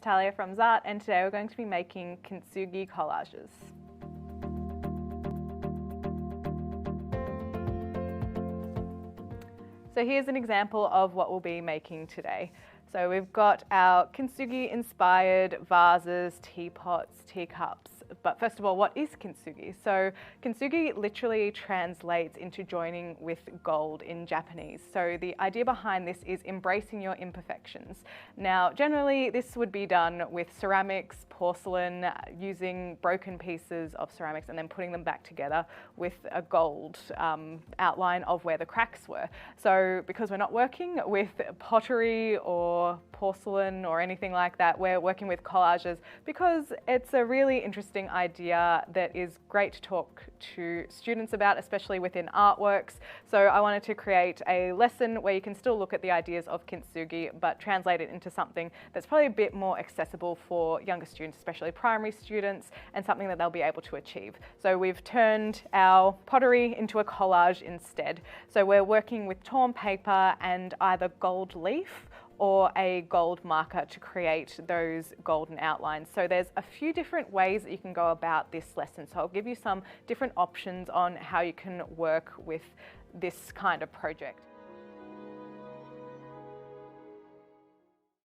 Natalia from Zart, and today we're going to be making Kintsugi collages. So here's an example of what we'll be making today. So we've got our Kintsugi inspired vases, teapots, teacups. But first of all, what is Kintsugi? So Kintsugi literally translates into joining with gold in Japanese. So the idea behind this is embracing your imperfections. Now, generally this would be done with ceramics, porcelain, using broken pieces of ceramics and then putting them back together with a gold outline of where the cracks were. So because we're not working with pottery or porcelain or anything like that, we're working with collages because it's a really interesting idea that is great to talk to students about, especially within artworks. So I wanted to create a lesson where you can still look at the ideas of Kintsugi but translate it into something that's probably a bit more accessible for younger students, especially primary students, and something that they'll be able to achieve. So we've turned our pottery into a collage instead. So we're working with torn paper and either gold leaf or a gold marker to create those golden outlines. So there's a few different ways that you can go about this lesson. So I'll give you some different options on how you can work with this kind of project.